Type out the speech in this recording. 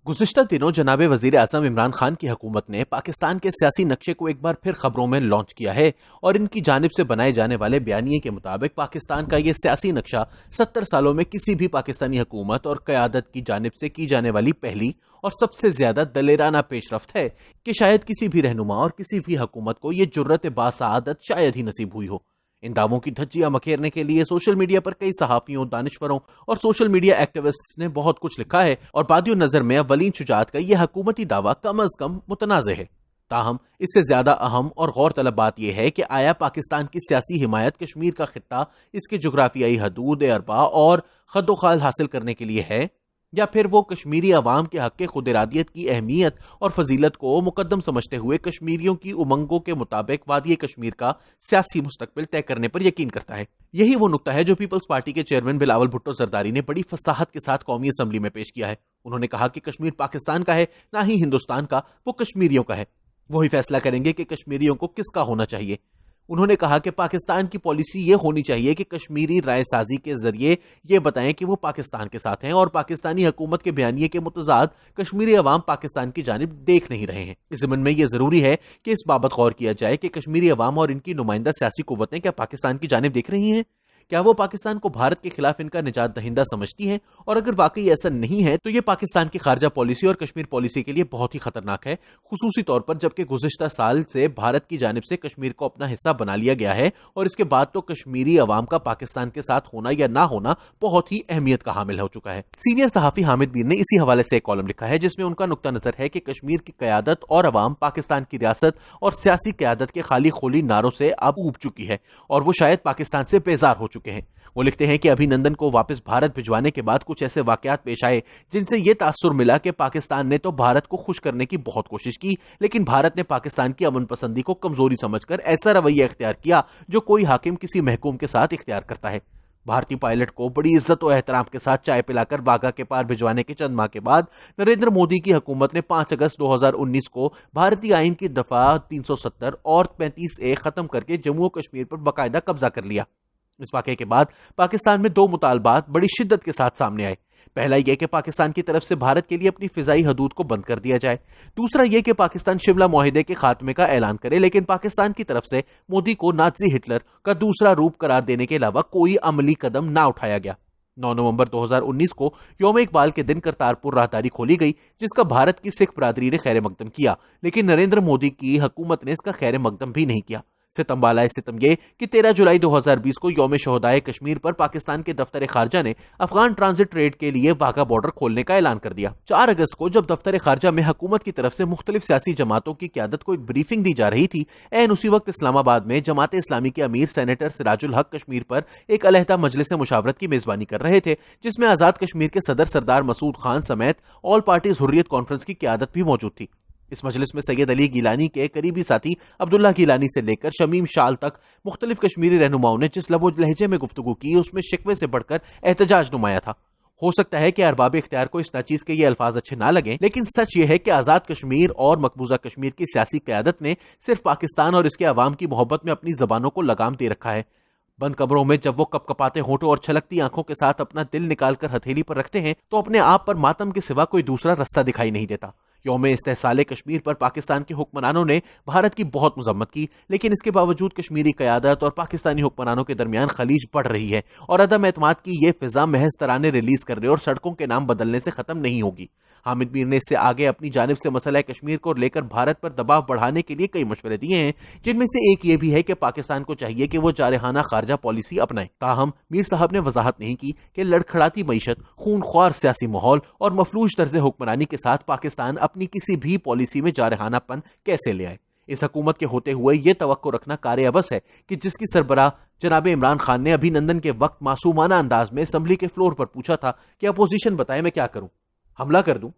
गुज़िश्ता दिनों जनाब वज़ीर आज़म इमरान खान की हुकूमत ने पाकिस्तान के सियासी नक्शे को एक बार फिर खबरों में लॉन्च किया है और इनकी जानिब से बनाए जाने वाले बयानिए के मुताबिक पाकिस्तान का ये सियासी नक्शा 70 सालों में किसी भी पाकिस्तानी हुकूमत और क़यादत की जानिब से की जाने वाली पहली और सबसे ज्यादा दलेराना पेशरफ्त है कि शायद किसी भी रहनुमा और किसी भी हुकूमत को ये जुर्रत बासआदत शायद ही नसीब हुई हो। इन दावों की धज्जियां मखेरने के लिए सोशल मीडिया पर कई सहाफियों, दानिशवरों और सोशल मीडिया एक्टिविस्ट्स ने बहुत कुछ लिखा है और बादियों नजर में अव्वलीन शुजात का यह हुकूमती दावा कम अज कम मुतनाज़ है। ताहम इससे ज्यादा अहम और गौर तलब बात यह है कि आया पाकिस्तान की सियासी हिमायत कश्मीर का खित्ता इसके जुग्राफियाई हदूद अरबा और खद्दोखाल हासिल करने के लिए है, या फिर वो कश्मीरी अवाम के हक खुद इरादियत की अहमियत और फजीलत को मुकद्दम समझते हुए कश्मीरियों की उमंगों के मुताबिक वादी कश्मीर का सियासी मुस्तकबिल तय करने पर यकीन करता है। यही वो नुक्ता है जो पीपल्स पार्टी के चेयरमैन बिलावल भुट्टो जरदारी ने बड़ी फसाहत के साथ कौमी असम्बली में पेश किया है। उन्होंने कहा कि कश्मीर पाकिस्तान का है, ना ही हिंदुस्तान का, वो कश्मीरियों का है। वही फैसला करेंगे कि कश्मीरियों को किसका होना चाहिए। उन्होंने कहा कि पाकिस्तान की पॉलिसी ये होनी चाहिए कि कश्मीरी राय साजी के जरिए ये बताएं कि वो पाकिस्तान के साथ हैं और पाकिस्तानी हुकूमत के बयानिए के मुतजाद कश्मीरी अवाम पाकिस्तान की जानिब देख नहीं रहे हैं। इस ज़मीन में यह जरूरी है कि इस बाबत गौर किया जाए कि कश्मीरी अवाम और इनकी नुमाइंदा सियासी कुव्वतें क्या पाकिस्तान की जानिब देख रही हैं? क्या वो पाकिस्तान को भारत के खिलाफ इनका निजात दहिंदा समझती हैं? और अगर वाकई ऐसा नहीं है तो ये पाकिस्तान की खारजा पॉलिसी और कश्मीर पॉलिसी के लिए बहुत ही खतरनाक है, खुसूसी तौर पर जबकि गुज़िश्ता साल से भारत की जानिब से कश्मीर को अपना हिस्सा बना लिया गया है और इसके बाद तो कश्मीरी अवाम का पाकिस्तान के साथ होना या ना होना बहुत ही अहमियत का हामिल हो चुका है। सीनियर सहाफी हामिद बीर ने इसी हवाले से एक कॉलम लिखा है जिसमें उनका नुक्ता नजर है कि कश्मीर की क़यादत और अवाम पाकिस्तान की रियासत और सियासी क़यादत के खाली खोली नारों से अब ऊब चुकी है और वो शायद पाकिस्तान से बेजार हो चुके हैं। वो लिखते हैं कि अभिनंदन को वापस भारत भिजवाने के बाद कुछ ऐसे वाकयात पेश आए जिनसे यह तासुर मिला कि पाकिस्तान ने तो भारत को खुश करने की बहुत कोशिश की, लेकिन भारत ने पाकिस्तान की अमन पसंदी को कमजोरी समझकर ऐसा रवैया इख्तियार किया जो कोई हाकिम किसी महकूम के साथ इख्तियार करता है। भारतीय पायलट को बड़ी इज्जत और एहतराम के साथ चाय पिलाकर बाघा के पार भिजवाने के चंद माह के बाद नरेंद्र मोदी की हुकूमत ने 5 अगस्त 2019 को भारतीय आइन की दफा 370 और 35A खत्म करके जम्मू और कश्मीर पर बाकायदा कब्जा कर लिया। इस वाकये के बाद पाकिस्तान में दो मुतालबात बड़ी शिद्दत के साथ सामने आए। पहला यह कि पाकिस्तान की तरफ से भारत के लिए अपनी फिजाई हदूद को बंद कर दिया जाए। दूसरा यह कि पाकिस्तान शिमला मुआहिदे के खात्मे का ऐलान करे, लेकिन पाकिस्तान की तरफ से मोदी को नाज़ी हिटलर का दूसरा रूप करार देने के अलावा कोई अमली कदम ना उठाया गया। 9 नवंबर 2019 को यौम इकबाल के दिन करतारपुर राहदारी खोली गई जिसका भारत की सिख बरादरी ने खैर मकदम किया, लेकिन नरेंद्र मोदी की हुकूमत ने इसका खैर मकदम भी नहीं किया। सितम बालाए सितम ये कि 13 जुलाई 2020 को यौम शोहदाए कश्मीर पर पाकिस्तान के दफ्तर खारजा ने अफगान ट्रांजिट ट्रेड के लिए वाघा बॉर्डर खोलने का ऐलान कर दिया। 4 अगस्त को जब दफ्तर खारजा में हुकूमत की तरफ से मुख्तलिफ सियासी जमातों की क्यादत को एक ब्रीफिंग दी जा रही थी, एन उसी वक्त इस्लामाबाद में जमात इस्लामी के अमीर सेनेटर सिराजुल हक कश्मीर पर एक अलहदा मजलिस मुशावरत की मेजबानी कर रहे थे जिसमें आजाद कश्मीर के सदर सरदार मसूद खान समेत ऑल पार्टीज हुर्रियत कॉन्फ्रेंस की क्यादत भी मौजूद थी। इस मजलिस में सैयद अली गिलानी के करीबी साथी अब्दुल्ला गिलानी से लेकर शमीम शाल तक मुख्तलिफ कश्मीरी रहनुमाओं ने जिस लबो लहजे में गुफ्तगू की उसमें शिकवे से बढ़कर एहतजाज नुमाया था। हो सकता है कि अरबाब इख्तियार को इस नाचीज के ये अल्फाज अच्छे ना लगे, लेकिन सच ये है कि आजाद कश्मीर और मकबूजा कश्मीर की सियासी क़यादत ने सिर्फ पाकिस्तान और इसके अवाम की मोहब्बत में अपनी जबानों को लगाम दे रखा है। बंद कब्रों में जब वो कपकपाते होठों और छलकती आंखों के साथ अपना दिल निकालकर हथेली पर रखते हैं तो अपने आप पर मातम के सिवा कोई दूसरा रास्ता दिखाई नहीं देता। यौम इस्तेहसाले कश्मीर पर पाकिस्तान के हुक्मरानों ने भारत की बहुत मजम्मत की, लेकिन इसके बावजूद कश्मीरी क़यादत और पाकिस्तानी हुक्मरानों के दरमियान खलीज बढ़ रही है और अदम एतमाद की ये फिजा महज तराने रिलीज करने और सड़कों के नाम बदलने से खत्म नहीं होगी। हामिद मीर ने इससे आगे अपनी जानिब से मसला कश्मीर को लेकर भारत पर दबाव बढ़ाने के लिए कई मशवरे दिए हैं, जिनमें से एक ये भी है कि पाकिस्तान को चाहिए कि वो जारहाना खारजा पॉलिसी अपनाए। ताहम मीर साहब ने वजाहत नहीं की कि लड़खड़ाती मईशत, खूनख्वार सियासी माहौल और मफलूज तर्ज हुक्मरानी के साथ पाकिस्तान अपनी किसी भी पॉलिसी में जारहानापन कैसे ले आए। इस हुकूमत के होते हुए यह तवक्को रखना कार्य अबस है कि जिसकी सरबराह जनाब इमरान खान ने अभिनंदन के वक्त मासूमाना अंदाज में असम्बली के फ्लोर पर पूछा था कि अपोजिशन बताए मैं क्या करूं, हमला कर दूं,